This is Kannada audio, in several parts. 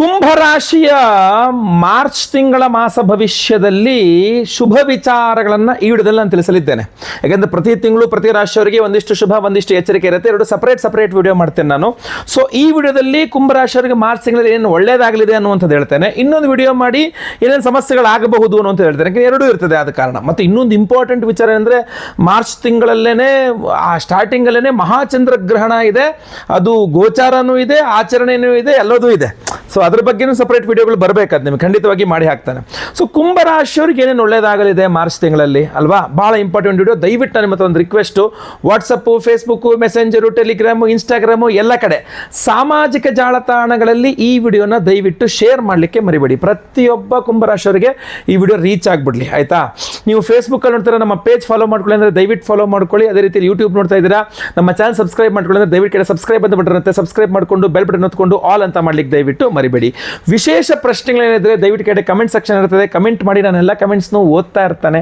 ಕುಂಭರಾಶಿಯ ಮಾರ್ಚ್ ತಿಂಗಳ ಮಾಸ ಭವಿಷ್ಯದಲ್ಲಿ ಶುಭ ವಿಚಾರಗಳನ್ನು ಈ ವಿಡಿಯೋದಲ್ಲಿ ನಾನು ತಿಳಿಸಲಿದ್ದೇನೆ. ಯಾಕೆಂದರೆ ಪ್ರತಿ ತಿಂಗಳು ಪ್ರತಿ ರಾಶಿಯವರಿಗೆ ಒಂದಿಷ್ಟು ಶುಭ ಒಂದಿಷ್ಟು ಎಚ್ಚರಿಕೆ ಇರುತ್ತೆ. ಎರಡು ಸಪರೇಟ್ ವಿಡಿಯೋ ಮಾಡ್ತೇನೆ ನಾನು. ಸೊ ಈ ವಿಡಿಯೋದಲ್ಲಿ ಕುಂಭರಾಶಿಯವರಿಗೆ ಮಾರ್ಚ್ ತಿಂಗಳಲ್ಲಿ ಏನು ಒಳ್ಳೆಯದಾಗಲಿದೆ ಅನ್ನುವಂಥದ್ದು ಹೇಳ್ತೇನೆ. ಇನ್ನೊಂದು ವಿಡಿಯೋ ಮಾಡಿ ಏನೇನು ಸಮಸ್ಯೆಗಳಾಗಬಹುದು ಅನ್ನುವಂಥ ಹೇಳ್ತೇನೆ. ಯಾಕೆಂದರೆ ಎರಡೂ ಇರ್ತದೆ ಆದ ಕಾರಣ. ಮತ್ತು ಇನ್ನೊಂದು ಇಂಪಾರ್ಟೆಂಟ್ ವಿಚಾರ ಅಂದರೆ ಮಾರ್ಚ್ ತಿಂಗಳಲ್ಲೇ ಆ ಸ್ಟಾರ್ಟಿಂಗಲ್ಲೇ ಮಹಾಚಂದ್ರಗ್ರಹಣ ಇದೆ. ಅದು ಗೋಚಾರನೂ ಇದೆ, ಆಚರಣೆಯೂ ಇದೆ, ಎಲ್ಲದೂ ಇದೆ. ಸೊ ಅದ್ರ ಬಗ್ಗೆನೂ ಸಪರೇಟ್ ವಿಡಿಯೋಗಳು ಬರಬೇಕಾದ ನಿಮಗೆ ಖಂಡಿತವಾಗಿ ಮಾಡಿ ಹಾಕ್ತಾನೆ. ಸೊ ಕುಂಭರಾಶಿಯವ್ರಿಗೆ ಏನೇನು ಒಳ್ಳೆಯದಾಗಲಿದೆ ಮಾರ್ಚ್ ತಿಂಗಳಲ್ಲಿ ಅಲ್ವಾ, ಭಾಳ ಇಂಪಾರ್ಟೆಂಟ್ ವಿಡಿಯೋ. ದಯವಿಟ್ಟು ನನ್ನ ಮತ್ತೆ ಒಂದು request, WhatsApp, Facebook, messenger, Telegram, Instagram ಎಲ್ಲ ಕಡೆ ಸಾಮಾಜಿಕ ಜಾಲತಾಣಗಳಲ್ಲಿ ಈ ವಿಡಿಯೋನ ದಯವಿಟ್ಟು ಶೇರ್ ಮಾಡಲಿಕ್ಕೆ ಮರಿಬೇಡಿ. ಪ್ರತಿಯೊಬ್ಬ ಕುಂಭರಾಶಿಯವರಿಗೆ ಈ ವಿಡಿಯೋ ರೀಚ್ ಆಗಿಬಿಡಲಿ, ಆಯಿತಾ. ನೀವು ಫೇಸ್ಬುಕ್ಕಲ್ಲಿ ನೋಡ್ತಾರೆ, ನಮ್ಮ ಪೇಜ್ ಫಾಲೋ ಮಾಡ್ಕೊಳ್ಳಿ ಅಂದರೆ ದಯವಿಟ್ಟು ಫಾಲೋ ಮಾಡ್ಕೊಳ್ಳಿ. ಅದೇ ರೀತಿ ಯೂಟ್ಯೂಬ್ ನೋಡ್ತಾ ಇದ್ದೀರಾ, ನಮ್ಮ ಚಾನಲ್ ಸಬ್ಸ್ಕ್ರೈಬ್ ಮಾಡ್ಕೊಳ್ಳಿ ಅಂದರೆ ದಯವಿಟ್ಟು ಸಬ್ಸ್ಕ್ರೈಬ್ ಅಂತ ಬಟನ್ ಸಬ್ಸ್ಕ್ರೈಬ್ ಮಾಡಿಕೊಂಡು ಬೆಲ್ ಬಟನ್ ಹೊತ್ಕೊಂಡು ಆಲ್ ಅಂತ ಮಾಡ್ಲಿಕ್ಕೆ ದಯವಿಟ್ಟು ಮರಿಬೇಡಿ. ವಿಶೇಷ ಪ್ರಶ್ನೆಗಳೇನಿದ್ರೆ ದಯವಿಟ್ಟು ಕಡೆ ಕಮೆಂಟ್ ಸೆಕ್ಷನ್ ಇರ್ತದೆ, ಕಮೆಂಟ್ ಮಾಡಿ. ನಾನು ಎಲ್ಲ ಕಮೆಂಟ್ಸ್ನು ಓದ್ತಾ ಇರ್ತಾನೆ,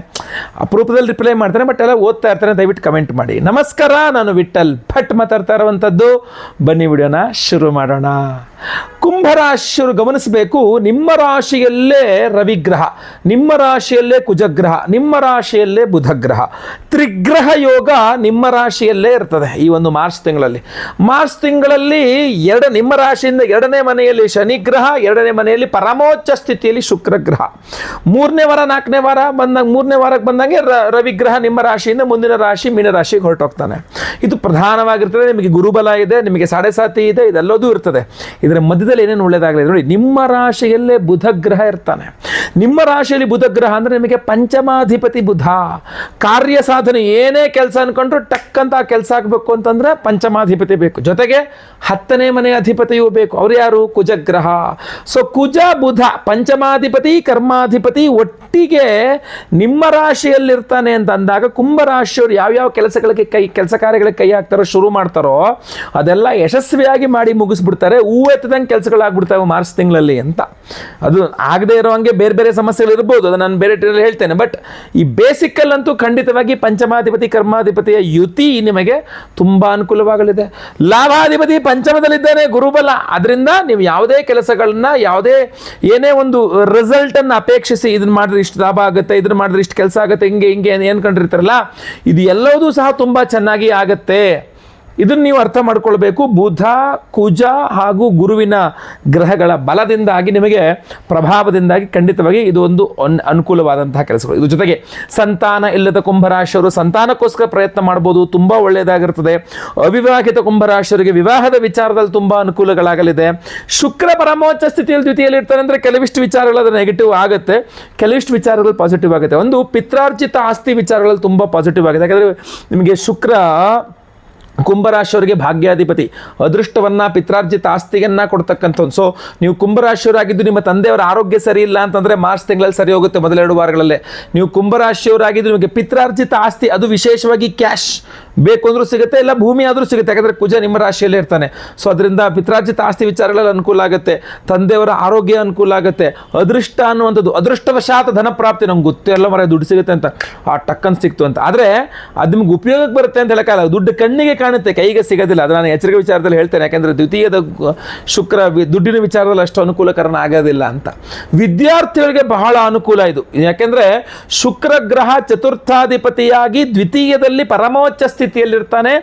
ಅಪರೂಪದಲ್ಲಿ ರಿಪ್ಲೈ ಮಾಡ್ತಾನೆ, ಬಟ್ ಎಲ್ಲ ಓದ್ತಾ ಇರ್ತಾನೆ. ದಯವಿಟ್ಟು ಕಮೆಂಟ್ ಮಾಡಿ. ನಮಸ್ಕಾರ, ನಾನು ವಿಠಲ್ ಭಟ್ ಮಾತಾಡ್ತಾ ಇರುವಂಥದ್ದು. ಬನ್ನಿ ವಿಡಿಯೋನ ಶುರು ಮಾಡೋಣ. ಕುಂಭರಾಶಿಯವರು ಗಮನಿಸಬೇಕು, ನಿಮ್ಮ ರಾಶಿಯಲ್ಲೇ ರವಿಗ್ರಹ, ನಿಮ್ಮ ರಾಶಿಯಲ್ಲೇ ಕುಜಗ್ರಹ, ನಿಮ್ಮ ರಾಶಿಯಲ್ಲೇ ಬುಧಗ್ರಹ, ತ್ರಿಗ್ರಹ ಯೋಗ ನಿಮ್ಮ ರಾಶಿಯಲ್ಲೇ ಇರ್ತದೆ ಈ ಒಂದು ಮಾರ್ಚ್ ತಿಂಗಳಲ್ಲಿ. ಮಾರ್ಚ್ ತಿಂಗಳಲ್ಲಿ ನಿಮ್ಮ ರಾಶಿಯಿಂದ ಎರಡನೇ ಮನೆಯಲ್ಲಿ ಶನಿಗ್ರಹ, ಎರಡನೇ ಮನೆಯಲ್ಲಿ ಪರಮೋಚ್ಚ ಸ್ಥಿತಿಯಲ್ಲಿ ಶುಕ್ರಗ್ರಹ. ಮೂರನೇ ವಾರ ನಾಲ್ಕನೇ ವಾರ ಬಂದಾಗ, ಮೂರನೇ ವಾರಕ್ಕೆ ಬಂದಂಗೆ ರವಿಗ್ರಹ ನಿಮ್ಮ ರಾಶಿಯಿಂದ ಮುಂದಿನ ರಾಶಿ ಮೀನರಾಶಿಗೆ ಹೊರಟೋಗ್ತಾನೆ. ಇದು ಪ್ರಧಾನವಾಗಿರ್ತದೆ. ನಿಮಗೆ ಗುರುಬಲ ಇದೆ, ನಿಮಗೆ ಸಾಡೆ ಸಾತಿ ಇದೆ, ಇದೆಲ್ಲದೂ ಇರ್ತದೆ. ಇದರ ಮಧ್ಯದಲ್ಲಿ ಏನೇನು ಒಳ್ಳೆಯದಾಗಲಿದೆ ನೋಡಿ. ನಿಮ್ಮ ರಾಶಿಯಲ್ಲೇ ಬುಧಗ್ರಹ ಇರ್ತಾನೆ. ನಿಮ್ಮ ರಾಶಿಯಲ್ಲಿ ಬುಧಗ್ರಹ ಅಂದರೆ ನಿಮಗೆ ಪಂಚಮಾಧಿಪತಿ ಬುಧ. ಕಾರ್ಯ ಸಾಧನೆ ಏನೇ ಕೆಲಸ ಅನ್ಕೊಂಡ್ರು ಟಕ್ ಅಂತ ಆ ಕೆಲಸ ಆಗಬೇಕು ಅಂತಂದ್ರೆ ಪಂಚಮಾಧಿಪತಿ ಬೇಕು, ಜೊತೆಗೆ 10ನೇ ಮನೆ ಅಧಿಪತಿಯೂ ಬೇಕು. ಅವ್ರು ಯಾರು? ಕುಜಗ್ರಹ. ಸೊ ಕುಜ ಬುಧ ಪಂಚಮಾಧಿಪತಿ ಕರ್ಮಾಧಿಪತಿ ಒಟ್ಟಿಗೆ ನಿಮ್ಮ ರಾಶಿಯಲ್ಲಿರ್ತಾನೆ ಅಂತ ಅಂದಾಗ ಕುಂಭರಾಶಿಯವರು ಯಾವ್ಯಾವ ಕೆಲಸ ಕಾರ್ಯಗಳಿಗೆ ಕೈ ಹಾಕ್ತಾರೋ, ಶುರು ಮಾಡ್ತಾರೋ ಅದೆಲ್ಲ ಯಶಸ್ವಿಯಾಗಿ ಮಾಡಿ ಮುಗಿಸ್ಬಿಡ್ತಾರೆ. ಎತ್ತದಂಗೆ ಕೆಲಸಗಳಾಗ್ಬಿಡ್ತಾವೆ ಮಾರ್ಚ್ ತಿಂಗಳಲ್ಲಿ ಅಂತ. ಅದು ಆಗದೆ ಇರೋ ಹಂಗೆ ಬೇರೆ ಬೇರೆ ಸಮಸ್ಯೆಗಳು ಇರ್ಬೋದು, ಅದು ನಾನು ಬೇರೆ ಟೈಮಲ್ಲಿ ಹೇಳ್ತೇನೆ. ಬಟ್ ಈ ಬೇಸಿಕ್ಕಲ್ಲಂತೂ ಖಂಡಿತವಾಗಿ ಪಂಚಮಾಧಿಪತಿ ಕರ್ಮಾಧಿಪತಿಯ ಯುತಿ ನಿಮಗೆ ತುಂಬ ಅನುಕೂಲವಾಗಲಿದೆ. ಲಾಭಾಧಿಪತಿ ಪಂಚಮದಲ್ಲಿದ್ದಾನೆ, ಗುರುಬಲ. ಅದರಿಂದ ನೀವು ಯಾವುದೇ ಕೆಲಸಗಳನ್ನ, ಏನೇ ಒಂದು ರಿಸಲ್ಟನ್ನು ಅಪೇಕ್ಷಿಸಿ ಇದನ್ನು ಮಾಡಿದ್ರೆ ಇಷ್ಟು ಲಾಭ ಆಗುತ್ತೆ, ಇದನ್ನು ಮಾಡಿದ್ರೆ ಇಷ್ಟು ಕೆಲಸ ಆಗುತ್ತೆ, ಹಿಂಗೆ ಏನು ಕಂಡಿರ್ತಾರಲ್ಲ, ಇದು ಎಲ್ಲವೂ ಸಹ ತುಂಬ ಚೆನ್ನಾಗಿ ಆಗುತ್ತೆ. ಇದನ್ನು ನೀವು ಅರ್ಥ ಮಾಡ್ಕೊಳ್ಬೇಕು. ಬುಧ, ಕುಜ ಹಾಗೂ ಗುರುವಿನ ಗ್ರಹಗಳ ಬಲದಿಂದಾಗಿ, ನಿಮಗೆ ಪ್ರಭಾವದಿಂದಾಗಿ ಖಂಡಿತವಾಗಿ ಇದು ಒಂದು ಅನುಕೂಲವಾದಂತಹ ಕೆಲಸಗಳು. ಇದ್ರ ಜೊತೆಗೆ ಸಂತಾನ ಇಲ್ಲದ ಕುಂಭರಾಶಿಯವರು ಸಂತಾನಕ್ಕೋಸ್ಕರ ಪ್ರಯತ್ನ ಮಾಡ್ಬೋದು, ತುಂಬ ಒಳ್ಳೆಯದಾಗಿರ್ತದೆ. ಅವಿವಾಹಿತ ಕುಂಭರಾಶಿಯವರಿಗೆ ವಿವಾಹದ ವಿಚಾರದಲ್ಲಿ ತುಂಬ ಅನುಕೂಲಗಳಾಗಲಿದೆ. ಶುಕ್ರ ಪರಮೋಚ್ಚ ಸ್ಥಿತಿಯಲ್ಲಿ ದ್ವಿತೀಯಲ್ಲಿ ಇರ್ತಾರೆ ಅಂದರೆ ಕೆಲವಿಷ್ಟು ವಿಚಾರಗಳು ಅದು ನೆಗೆಟಿವ್ ಆಗುತ್ತೆ, ಕೆಲವಿಷ್ಟು ವಿಚಾರಗಳು ಪಾಸಿಟಿವ್ ಆಗುತ್ತೆ. ಒಂದು ಪಿತ್ರಾರ್ಜಿತ ಆಸ್ತಿ ವಿಚಾರಗಳಲ್ಲಿ ತುಂಬ ಪಾಸಿಟಿವ್ ಆಗಿದೆ. ಯಾಕಂದರೆ ನಿಮಗೆ ಶುಕ್ರ ಕುಂಭರಾಶಿಯವರಿಗೆ ಭಾಗ್ಯಾಧಿಪತಿ, ಅದೃಷ್ಟವನ್ನು, ಪಿತ್ರಾರ್ಜಿತ ಆಸ್ತಿಯನ್ನು ಕೊಡ್ತಕ್ಕಂಥದ್ದು. ಸೊ ನೀವು ಕುಂಭರಾಶಿಯವರಾಗಿದ್ದು ನಿಮ್ಮ ತಂದೆಯವರ ಆರೋಗ್ಯ ಸರಿ ಇಲ್ಲ ಅಂತಂದರೆ ಮಾರ್ಚ್ ತಿಂಗಳಲ್ಲಿ ಸರಿ ಹೋಗುತ್ತೆ. ಮೊದಲೆರಡು ವಾರಗಳಲ್ಲೇ ನೀವು ಕುಂಭರಾಶಿಯವರಾಗಿದ್ದು ನಿಮಗೆ ಪಿತ್ರಾರ್ಜಿತ ಆಸ್ತಿ, ಅದು ವಿಶೇಷವಾಗಿ ಕ್ಯಾಶ್ ಬೇಕು ಅಂದರೂ ಸಿಗುತ್ತೆ, ಇಲ್ಲ ಭೂಮಿ ಆದರೂ ಸಿಗುತ್ತೆ. ಯಾಕಂದರೆ ಕುಜ ನಿಮ್ಮ ರಾಶಿಯಲ್ಲೇ ಇರ್ತಾನೆ. ಸೊ ಅದರಿಂದ ಪಿತ್ರಾರ್ಜಿತ ಆಸ್ತಿ ವಿಚಾರಗಳಲ್ಲಿ ಅನುಕೂಲ ಆಗುತ್ತೆ, ತಂದೆಯವರ ಆರೋಗ್ಯ ಅನುಕೂಲ ಆಗುತ್ತೆ. ಅದೃಷ್ಟ ಅನ್ನುವಂಥದ್ದು, ಅದೃಷ್ಟವಶಾತ್ ಧನ ಪ್ರಾಪ್ತಿ, ನಮ್ಗೆ ಗೊತ್ತಿಲ್ಲ ಮರ ದುಡ್ಡು ಸಿಗುತ್ತೆ ಅಂತ, ಆ ಟಕ್ಕನ್ ಸಿಕ್ತು ಅಂತ. ಆದರೆ ಅದು ನಿಮ್ಗೆ ಉಪಯೋಗಕ್ಕೆ ಬರುತ್ತೆ ಅಂತ ಹೇಳೋಕ್ಕಾಗಲ್ಲ. ದುಡ್ಡು ಕಣ್ಣಿಗೆ ಕಾಣುತ್ತೆ, ಕೈಗೆ ಸಿಗೋದಿಲ್ಲ. ಅದು ನಾನು ಎಚ್ಚರಿಕೆ ವಿಚಾರದಲ್ಲಿ ಹೇಳ್ತೇನೆ. ಯಾಕೆಂದರೆ ದ್ವಿತೀಯದ ಶುಕ್ರ ದುಡ್ಡಿನ ವಿಚಾರದಲ್ಲಿ ಅಷ್ಟು ಅನುಕೂಲಕರಣ ಆಗೋದಿಲ್ಲ ಅಂತ. ವಿದ್ಯಾರ್ಥಿಗಳಿಗೆ ಬಹಳ ಅನುಕೂಲ ಇದು. ಯಾಕೆಂದರೆ ಶುಕ್ರ ಗ್ರಹ ಚತುರ್ಥಾಧಿಪತಿಯಾಗಿ ದ್ವಿತೀಯದಲ್ಲಿ ಪರಮೋಚ್ಚ ಸ್ಥಿತಿಯಲ್ಲಿರ್ತಾನೆ.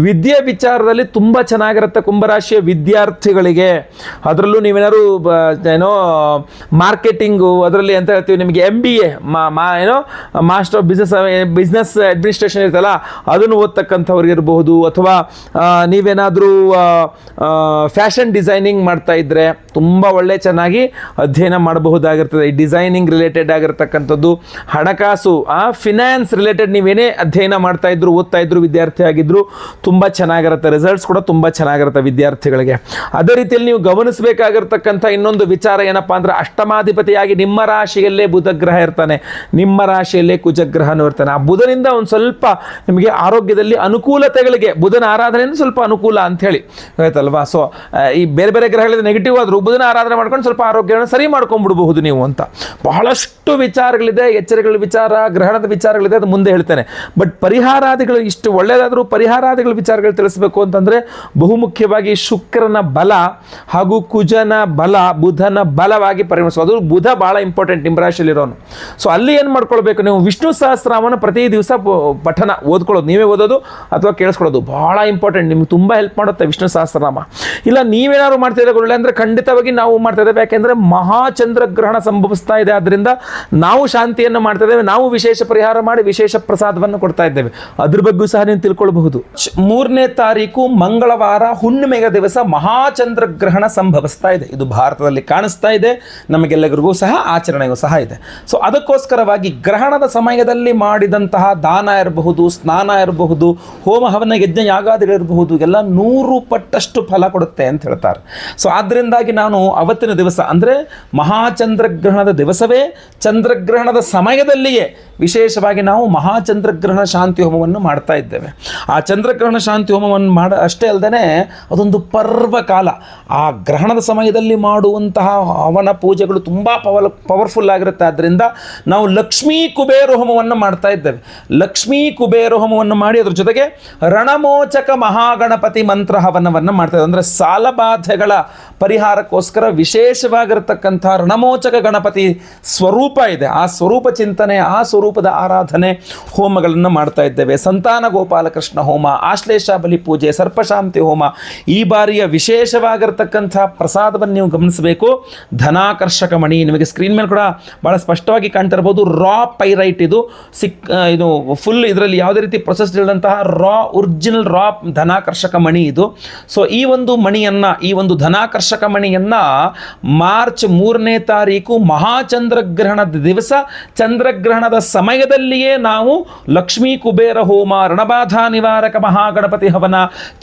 ವಿದ್ಯೆ ವಿಚಾರದಲ್ಲಿ ತುಂಬ ಚೆನ್ನಾಗಿರುತ್ತೆ ಕುಂಭರಾಶಿಯ ವಿದ್ಯಾರ್ಥಿಗಳಿಗೆ. ಅದರಲ್ಲೂ ನೀವೇನಾದ್ರು ಏನೋ ಮಾರ್ಕೆಟಿಂಗು, ಅದರಲ್ಲಿ ಅಂತ ಹೇಳ್ತೀವಿ ನಿಮಗೆ MBA ಏನೋ ಮಾಸ್ಟರ್ ಆಫ್ ಬಿಸ್ನೆಸ್ ಅಡ್ಮಿನಿಸ್ಟ್ರೇಷನ್ ಇರ್ತಲ್ಲ, ಅದನ್ನು ಓದ್ತಕ್ಕಂಥವ್ರಿಗೆ ಇರಬಹುದು. ಅಥವಾ ನೀವೇನಾದರೂ ಫ್ಯಾಷನ್ ಡಿಸೈನಿಂಗ್ ಮಾಡ್ತಾ ಇದ್ದರೆ ತುಂಬ ಒಳ್ಳೆ ಚೆನ್ನಾಗಿ ಅಧ್ಯಯನ ಮಾಡಬಹುದಾಗಿರ್ತದೆ. ಈ ಡಿಸೈನಿಂಗ್ ರಿಲೇಟೆಡ್ ಆಗಿರ್ತಕ್ಕಂಥದ್ದು, ಹಣಕಾಸು, ಫಿನಾನ್ಸ್ ರಿಲೇಟೆಡ್ ನೀವೇನೇ ಅಧ್ಯಯನ ಮಾಡ್ತಾ ಇದ್ರು, ಓದ್ತಾ ಇದ್ರು, ವಿದ್ಯಾರ್ಥಿ ಆಗಿದ್ರು, ತುಂಬ ಚೆನ್ನಾಗಿರುತ್ತೆ. ರಿಸಲ್ಟ್ಸ್ ಕೂಡ ತುಂಬ ಚೆನ್ನಾಗಿರುತ್ತೆ ವಿದ್ಯಾರ್ಥಿಗಳಿಗೆ. ಅದೇ ರೀತಿಯಲ್ಲಿ ನೀವು ಗಮನಿಸಬೇಕಾಗಿರ್ತಕ್ಕಂಥ ಇನ್ನೊಂದು ವಿಚಾರ ಏನಪ್ಪ ಅಂದರೆ, ಅಷ್ಟಮಾಧಿಪತಿಯಾಗಿ ನಿಮ್ಮ ರಾಶಿಯಲ್ಲೇ ಬುಧಗ್ರಹ ಇರ್ತಾನೆ, ನಿಮ್ಮ ರಾಶಿಯಲ್ಲೇ ಕುಜಗ್ರಹನೂ ಇರ್ತಾನೆ. ಆ ಬುಧನಿಂದ ಒಂದು ಸ್ವಲ್ಪ ನಿಮಗೆ ಆರೋಗ್ಯದಲ್ಲಿ ಅನುಕೂಲತೆಗಳಿಗೆ, ಬುಧನ ಆರಾಧನೆಯಿಂದ ಸ್ವಲ್ಪ ಅನುಕೂಲ ಅಂಥೇಳಿ ಆಯ್ತಲ್ವಾ. ಸೊ ಈ ಬೇರೆ ಬೇರೆ ಗ್ರಹಗಳಿಂದ ನೆಗೆಟಿವ್ ಆದರೂ ಬುಧನ ಆರಾಧನೆ ಮಾಡ್ಕೊಂಡು ಸ್ವಲ್ಪ ಆರೋಗ್ಯವನ್ನು ಸರಿ ಮಾಡ್ಕೊಂಡ್ಬಿಡ್ಬಹುದು ನೀವು ಅಂತ. ಬಹಳಷ್ಟು ವಿಚಾರಗಳಿದೆ, ಎಚ್ಚರಿಕೆಗಳ ವಿಚಾರ, ಗ್ರಹಣದ ವಿಚಾರಗಳಿದೆ, ಅದು ಮುಂದೆ ಹೇಳ್ತೇನೆ. ಬಟ್ ಪರಿಹಾರಾದಿಗಳು ಇಷ್ಟು ಒಳ್ಳೆಯದಾದರೂ ಪರಿಹಾರಾದಿಗಳ ವಿಚಾರಗಳು ತಿಳಿಸಬೇಕು ಅಂತಂದರೆ ಬಹುಮುಖ್ಯವಾಗಿ ಶುಕ್ರನ ಬಲ ಹಾಗೂ ಕುಜನ ಬಲ ಬುಧನ ಬಲವಾಗಿ ಪರಿಗಣಿಸೋದು. ಅದು ಬುಧ ಭಾಳ ಇಂಪಾರ್ಟೆಂಟ್ ನಿಮ್ಮ ರಾಶಿಯಲ್ಲಿರೋನು. ಸೊ ಅಲ್ಲಿ ಏನು ಮಾಡ್ಕೊಳ್ಬೇಕು ನೀವು, ವಿಷ್ಣು ಸಹಸ್ರನಾಮನ ಪ್ರತಿ ದಿವಸ ಪಠನ ಓದ್ಕೊಳ್ಳೋದು, ನೀವೇ ಓದೋದು ಅಥವಾ ಕೇಳಿಸ್ಕೊಳ್ಳೋದು ಭಾಳ ಇಂಪಾರ್ಟೆಂಟ್. ನಿಮ್ಗೆ ತುಂಬ ಹೆಲ್ಪ್ ಮಾಡುತ್ತೆ ವಿಷ್ಣು ಸಹಸ್ರನಾಮ. ಇಲ್ಲ ನೀವೇನಾದ್ರು ಮಾಡ್ತಿದ್ರೆ ಗುರುಗಳೇ ಅಂದರೆ ಖಂಡಿತವಾಗಿ ನಾವು ಮಾಡ್ತಾ ಇದ್ದೇವೆ. ಯಾಕೆಂದರೆ ಮಹಾಚಂದ್ರಗ್ರಹಣ ಸಂಭವಿಸ್ತಾ ಇದೆ, ಆದ್ದರಿಂದ ನಾವು ಶಾಂತಿಯನ್ನು ಮಾಡ್ತಾ ಇದ್ದೇವೆ, ನಾವು ವಿಶೇಷ ಪರಿಹಾರ ಮಾಡಿ ವಿಶೇಷ ಪ್ರಸಾದವನ್ನು ಕೊಡ್ತಾ ಇದ್ದೇವೆ. ಅದ್ರ ಬಗ್ಗೆ ಸಹ ನೀವು ತಿಳ್ಕೊಳ್ಬಹುದು. 3ನೇ ತಾರೀಕು ಮಂಗಳವಾರ ಹುಣ್ಣಿಮೆಯ ದಿವಸ ಮಹಾಚಂದ್ರಗ್ರಹಣ ಸಂಭವಿಸ್ತಾ ಇದೆ. ಇದು ಭಾರತದಲ್ಲಿ ಕಾಣಿಸ್ತಾ ಇದೆ, ನಮಗೆಲ್ಲರಿಗೂ ಸಹ ಆಚರಣೆಗೂ ಸಹ ಇದೆ. ಸೊ ಅದಕ್ಕೋಸ್ಕರವಾಗಿ ಗ್ರಹಣದ ಸಮಯದಲ್ಲಿ ಮಾಡಿದಂತಹ ದಾನ ಇರಬಹುದು, ಸ್ನಾನ ಇರಬಹುದು, ಹೋಮ ಹವನ ಯಜ್ಞ ಯಾಗಾದಿಗಳಿರಬಹುದು, ಎಲ್ಲ 100 ಪಟ್ಟಷ್ಟು ಫಲ ಕೊಡುತ್ತೆ ಅಂತ ಹೇಳ್ತಾರೆ. ಸೊ ಆದ್ದರಿಂದಾಗಿ ನಾನು ಅವತ್ತಿನ ದಿವಸ ಅಂದರೆ ಮಹಾಚಂದ್ರಗ್ರಹಣದ ದಿವಸವೇ ಚಂದ್ರಗ್ರಹಣದ ಸಮಯದಲ್ಲಿಯೇ ವಿಶೇಷವಾಗಿ ನಾವು ಮಹಾಚಂದ್ರಗ್ರಹಣ ಶಾಂತಿ ಹೋಮವನ್ನು ಮಾಡ್ತಾ ಇದ್ದೇವೆ. ಆ ಚಂದ್ರಗ್ರಹಣ ಶಾಂತಿ ಹೋಮವನ್ನು ಅಷ್ಟೇ ಅಲ್ಲದೆ ಅದೊಂದು ಪರ್ವಕಾಲ. ಆ ಗ್ರಹಣದ ಸಮಯದಲ್ಲಿ ಮಾಡುವಂತಹ ಹವನ ಪೂಜೆಗಳು ತುಂಬ ಪವರ್ಫುಲ್ ಆಗಿರುತ್ತೆ. ಆದ್ದರಿಂದ ನಾವು ಲಕ್ಷ್ಮೀ ಕುಬೇರ ಹೋಮವನ್ನು ಮಾಡ್ತಾ ಇದ್ದೇವೆ. ಲಕ್ಷ್ಮೀ ಕುಬೇರ ಹೋಮವನ್ನು ಮಾಡಿ ಅದ್ರ ಜೊತೆಗೆ ರಣಮೋಚಕ ಮಹಾಗಣಪತಿ ಮಂತ್ರ ಹವನವನ್ನು ಮಾಡ್ತಾ ಇದ್ದೇವೆ. ಅಂದರೆ ಸಾಲಬಾಧೆಗಳ ಪರಿಹಾರಕ್ಕೋಸ್ಕರ ವಿಶೇಷವಾಗಿರತಕ್ಕಂಥ ರಣಮೋಚಕ ಗಣಪತಿ ಸ್ವರೂಪ ಇದೆ. ಆ ಸ್ವರೂಪ ಚಿಂತನೆ, ಆ ಸ್ವರೂಪದ ಆರಾಧನೆ ಹೋಮಗಳನ್ನು ಮಾಡ್ತಾ ಇದ್ದೇವೆ. ಸಂತಾನ ಗೋಪಾಲಕೃಷ್ಣ ಹೋಮ, ಆಶ್ಲೇಷ ಬಲಿ ಪೂಜೆ, ಸರ್ಪಶಾಂತಿ ಹೋಮ. ಈ ಬಾರಿಯ ವಿಶೇಷವಾಗಿರತಕ್ಕಂಥ ಪ್ರಸಾದವನ್ನು ನೀವು ಗಮನಿಸಬೇಕು. ಧನಾಕರ್ಷಕ ಮಣಿ ನಿಮಗೆ ಸ್ಕ್ರೀನ್ ಮೇಲೆ ಕೂಡ ಭಾಳ ಸ್ಪಷ್ಟವಾಗಿ ಕಾಣ್ತಾ ಇರ್ಬೋದು. ರಾ ಪೈರೈಟ್ ಇದು ಇದು ಫುಲ್ ಇದರಲ್ಲಿ ಯಾವುದೇ ರೀತಿ ಪ್ರೊಸೆಸ್ಡ್ ಇಲ್ಲದಂತಹ ಒರಿಜಿನಲ್ ರಾ ಧನಾಕರ್ಷಕ ಮಣಿ ಇದು. ಸೊ ಈ ಒಂದು ಮಣಿಯನ್ನು, ಈ ಒಂದು ಧನಾಕರ್ಷಕ ಮಣಿಯನ್ನು ಮಾರ್ಚ್ 3ನೇ ತಾರೀಕು ಮಹಾಚಂದ್ರಗ್ರಹಣದ ದಿವಸ ಚಂದ್ರಗ್ರಹಣದ ಸಮಯದಲ್ಲಿಯೇ ನಾವು ಲಕ್ಷ್ಮೀ ಕುಬೇರ ಹೋಮ, ರಣಬಾಧಾ ನಿವಾರಕ ಮಹಾಗಣಪತಿ ಹವನ,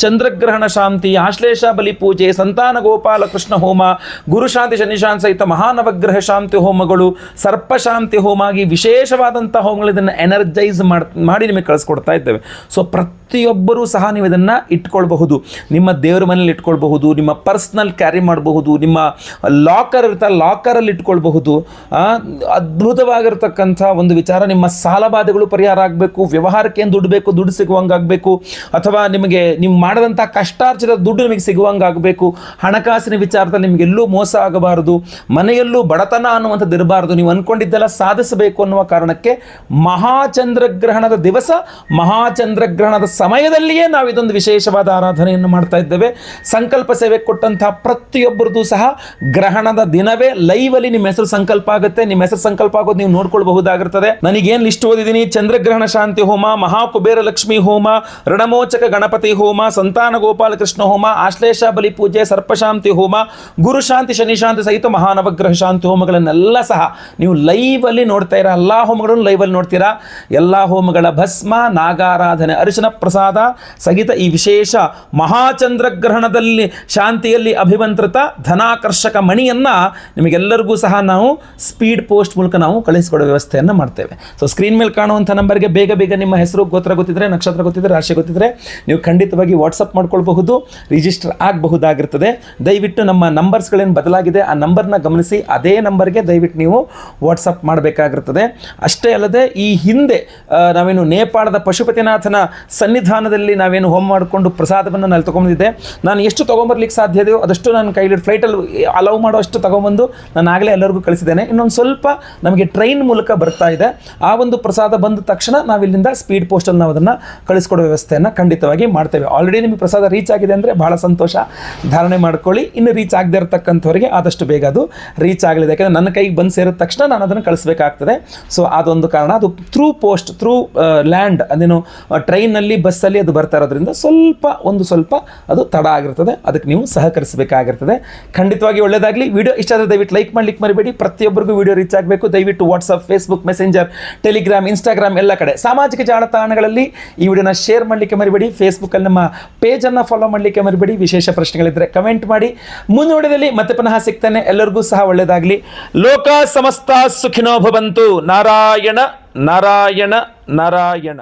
ಚಂದ್ರಗ್ರಹಣ ಶಾಂತಿ, ಆಶ್ಲೇಷ ಬಲಿ ಪೂಜೆ, ಸಂತಾನ ಗೋಪಾಲ ಕೃಷ್ಣ ಹೋಮ, ಗುರುಶಾಂತಿ ಶನಿಶಾಂತಿ ಸಹಿತ ಮಹಾನವಗ್ರಹ ಶಾಂತಿ ಹೋಮಗಳು, ಸರ್ಪಶಾಂತಿ ಹೋಮ ಆಗಿ ವಿಶೇಷವಾದಂಥ ಹೋಮಗಳು ಇದನ್ನು ಎನರ್ಜೈಸ್ ಮಾಡಿ ನಿಮಗೆ ಕಳಿಸ್ಕೊಡ್ತಾ ಇದ್ದೇವೆ. ಸೊ ಪ್ರತಿಯೊಬ್ಬರೂ ಸಹ ನೀವು ಇದನ್ನು ಇಟ್ಕೊಳ್ಬಹುದು. ನಿಮ್ಮ ದೇವರ ಮನೇಲಿ ಇಟ್ಕೊಳ್ಬಹುದು, ನಿಮ್ಮ ಪರ್ಸ್ನಲ್ ಕ್ಯಾರಿ ಮಾಡಬಹುದು, ನಿಮ್ಮ ಲಾಕರ್ ಇರ್ತಾ ಲಾಕರಲ್ಲಿ ಇಟ್ಕೊಳ್ಬಹುದು. ಅದ್ಭುತವಾಗಿರ್ತಕ್ಕಂಥ ಒಂದು ವಿಚಾರ. ನಿಮ್ಮ ಸಾಲಬಾಧೆಗಳು ಪರಿಹಾರ ಆಗಬೇಕು, ವ್ಯವಹಾರಕ್ಕೆ ಏನು ದುಡ್ಡು ಬೇಕು ದುಡ್ಡು ಸಿಗುವಂಗಾಗಬೇಕು, ಅಥವಾ ನಿಮಗೆ ನೀವು ಮಾಡಿದಂಥ ಕಷ್ಟಾರ್ಜಿತ ದುಡ್ಡು ನಿಮಗೆ ಸಿಗುವಂಗಾಗಬೇಕು, ಹಣಕಾಸಿನ ವಿಚಾರದಲ್ಲಿ ನಿಮಗೆಲ್ಲೂ ಮೋಸ ಆಗಬಾರದು, ಮನೆಯಲ್ಲೂ ಬಡತನ ಅನ್ನುವಂಥದ್ದು ಇರಬಾರ್ದು, ನೀವು ಅಂದ್ಕೊಂಡಿದ್ದೆಲ್ಲ ಸಾಧಿಸಬೇಕು ಅನ್ನುವ ಕಾರಣಕ್ಕೆ ಮಹಾಚಂದ್ರಗ್ರಹಣದ ದಿವಸ ಮಹಾಚಂದ್ರಗ್ರಹಣದ ಸಮಯದಲ್ಲಿಯೇ ನಾವು ಇದೊಂದು ವಿಶೇಷವಾದ ಆರಾಧನೆಯನ್ನು ಮಾಡ್ತಾ ಇದ್ದೇವೆ. ಸಂಕಲ್ಪ ಸೇವೆ ಕೊಟ್ಟಂತಹ ಪ್ರತಿಯೊಬ್ಬರದ್ದು ಸಹ ಗ್ರಹಣದ ದಿನವೇ ಲೈವಲ್ಲಿ ನಿಮ್ಮ ಹೆಸರು ಸಂಕಲ್ಪ ಆಗುತ್ತೆ. ನಿಮ್ಮ ಹೆಸರು ಸಂಕಲ್ಪ ಆಗೋದು ನೀವು ನೋಡ್ಕೊಳ್ಬಹುದಾಗಿರ್ತದೆ. ನನಗೇನು ಲಿಸ್ಟ್ ಓದಿದ್ದೀನಿ: ಚಂದ್ರಗ್ರಹಣ ಶಾಂತಿ ಹೋಮ, ಮಹಾಕುಬೇರ ಲಕ್ಷ್ಮಿ ಹೋಮ, ರಣಮೋಚಕ ಗಣಪತಿ ಹೋಮ, ಸಂತಾನ ಗೋಪಾಲ ಕೃಷ್ಣ ಹೋಮ, ಆಶ್ಲೇಷ ಬಲಿ ಪೂಜೆ, ಸರ್ಪಶಾಂತಿ ಹೋಮ, ಗುರುಶಾಂತಿ ಶನಿಶಾಂತಿ ಸಹಿತ ಮಹಾನವಗ್ರಹ ಶಾಂತಿ ಹೋಮಗಳನ್ನೆಲ್ಲ ಸಹ ನೀವು ಲೈವಲ್ಲಿ ನೋಡ್ತಾ ಇರಾ. ಎಲ್ಲ ಹೋಮಗಳನ್ನು ಲೈವಲ್ಲಿ ನೋಡ್ತೀರಾ. ಎಲ್ಲ ಹೋಮಗಳ ಭಸ್ಮ, ನಾಗಾರಾಧನೆ, ಅರಿಶಿನ ಪ್ರಸಾದ ಸಹಿತ ಈ ವಿಶೇಷ ಮಹಾಚಂದ್ರಗ್ರಹಣದಲ್ಲಿ ಶಾಂತಿಯಲ್ಲಿ ಅಭಿಮಂತ್ರಿತ ಧನಾಕರ್ಷಕ ಮಣಿಯನ್ನು ನಿಮಗೆಲ್ಲರಿಗೂ ಸಹ ನಾವು ಸ್ಪೀಡ್ ಪೋಸ್ಟ್ ಮೂಲಕ ನಾವು ಕಳಿಸಿಕೊಡೋ ವ್ಯವಸ್ಥೆಯನ್ನು ಮಾಡ್ತೇವೆ. ಸೊ ಸ್ಕ್ರೀನ್ ಮೇಲೆ ಕಾಣುವಂಥ ನಂಬರ್ಗೆ ಬೇಗ ನಿಮ್ಮ ಹೆಸರು, ಗೋತ್ರ ಗೊತ್ತಿದ್ರೆ, ನಕ್ಷತ್ರ ಗೊತ್ತಿದ್ರೆ, ರಾಶಿ ಗೊತ್ತಿದ್ರೆ ನೀವು ಖಂಡಿತವಾಗಿ ವಾಟ್ಸಪ್ ಮಾಡ್ಕೊಳ್ಬಹುದು, ರಿಜಿಸ್ಟರ್ ಆಗಬಹುದಾಗಿರ್ತದೆ. ದಯವಿಟ್ಟು ನಮ್ಮ ನಂಬರ್ಸ್ಗಳೇನು ಬದಲಾಗಿದೆ ಆ ನಂಬರ್ನ ಗಮನಿಸಿ ಅದೇ ನಂಬರ್ಗೆ ದಯವಿಟ್ಟು ನೀವು ವಾಟ್ಸಪ್ ಮಾಡಬೇಕಾಗಿರ್ತದೆ. ಅಷ್ಟೇ ಅಲ್ಲದೆ ಈ ಹಿಂದೆ ನಾವೇನು ನೇಪಾಳದ ಪಶುಪತಿನಾಥನ ಸನ್ನಿಧಾನದಲ್ಲಿ ನಾವೇನು ಹೋಮ ಮಾಡಿಕೊಂಡು ಪ್ರಸಾದವನ್ನು ನಾನು ತೊಗೊಂಬಂದಿದ್ದೆ. ನಾನು ಎಷ್ಟು ತೊಗೊಂಬರ್ಲಿಕ್ಕೆ ಸಾಧ್ಯ ಇದೆಯೋ ಅದಷ್ಟು ನಾನು ಕೈಲಿ ಫ್ಲೈಟಲ್ಲಿ ಅಲೌ ಮಾಡೋ ಅಷ್ಟು ತೊಗೊಂಬಂದು ನಾನು ಆಗಲೇ ಎಲ್ಲರಿಗೂ ಕಳಿಸಿದ್ದೇನೆ. ಇನ್ನೊಂದು ಸ್ವಲ್ಪ ನಮಗೆ ಟ್ರೈನ್ ಮೂಲಕ ಬರ್ತಾ ಇದೆ. ಆ ಒಂದು ಪ್ರಸಾದ ಬಂದ ತಕ್ಷಣ ನಾವಿಲ್ಲಿಂದ ಸ್ಪೀಡ್ ಪೋಸ್ಟಲ್ಲಿ ನಾವು ಅದನ್ನು ಕಳಿಸ್ಕೊಡೋ ವ್ಯವಸ್ಥೆಯನ್ನು ಖಂಡಿತವಾಗಿ ಮಾಡ್ತೇವೆ. ಆಲ್ರೆಡಿ ನಿಮಗೆ ಪ್ರಸಾದ ರೀಚ್ ಆಗಿದೆ ಅಂದರೆ ಬಹಳ ಸಂತೋಷ, ಧಾರಣೆ ಮಾಡ್ಕೊಳ್ಳಿ. ಇನ್ನು ರೀಚ್ ಆಗದೆ ಇರತಕ್ಕಂಥವ್ರಿಗೆ ಆದಷ್ಟು ಬೇಗ ಅದು ರೀಚ್ ಆಗಲಿದೆ. ಯಾಕಂದರೆ ನನ್ನ ಕೈಗೆ ಬಂದು ಸೇರಿದ ತಕ್ಷಣ ನಾನು ಅದನ್ನು ಕಳಿಸ್ಬೇಕಾಗ್ತದೆ. ಸೊ ಅದೊಂದು ಕಾರಣ. ಅದು ಥ್ರೂ ಪೋಸ್ಟ್, ಥ್ರೂ ಲ್ಯಾಂಡ್, ಅದೇನು ಟ್ರೈನಲ್ಲಿ ಬಸ್ಸಲ್ಲಿ ಅದು ಬರ್ತಾ ಇರೋದ್ರಿಂದ ಸ್ವಲ್ಪ ಅದು ತಡ ಆಗಿರ್ತದೆ. ಅದಕ್ಕೆ ನೀವು ಸಹಕರಿಸಬೇಕಾಗಿರ್ತದೆ. ಖಂಡಿತವಾಗಿ ಒಳ್ಳೆಯದಾಗಲಿ. ವಿಡಿಯೋ ಇಷ್ಟ ಆದರೆ ದಯವಿಟ್ಟು ಲೈಕ್ ಮಾಡಲಿಕ್ಕೆ ಮರಿಬೇಡಿ. ಪ್ರತಿಯೊಬ್ಬರಿಗೂ ವಿಡಿಯೋ ರೀಚ್ ಆಗಬೇಕು. ದಯವಿಟ್ಟು WhatsApp, Facebook, messenger, Telegram, Instagram ಎಲ್ಲ ಕಡೆ ಸಾಮಾಜಿಕ ಜಾಲತಾಣಗಳಲ್ಲಿ ಈ ವಿಡಿಯೋನ ಶೇರ್ ಮಾಡಲಿಕ್ಕೆ ಮರಿಬೇಡಿ. ಫೇಸ್ಬುಕ್ಕಲ್ಲಿ ನಮ್ಮ ಪೇಜನ್ನು ಫಾಲೋ ಮಾಡಲಿಕ್ಕೆ ಮರಿಬೇಡಿ. ವಿಶೇಷ ಪ್ರಶ್ನೆಗಳಿದ್ದರೆ ಕಮೆಂಟ್ ಮಾಡಿ. ಮುಂದಿನದಲ್ಲಿ ಮತ್ತೆ ಪುನಃ ಸಿಗ್ತಾನೆ. ಎಲ್ಲರಿಗೂ ಸಹ ಒಳ್ಳೆಯದಾಗಲಿ. ಲೋಕ ಸಮಸ್ತ ಸುಖಿನೋ ಭವಂತು. ನಾರಾಯಣ ನಾರಾಯಣ ನಾರಾಯಣ.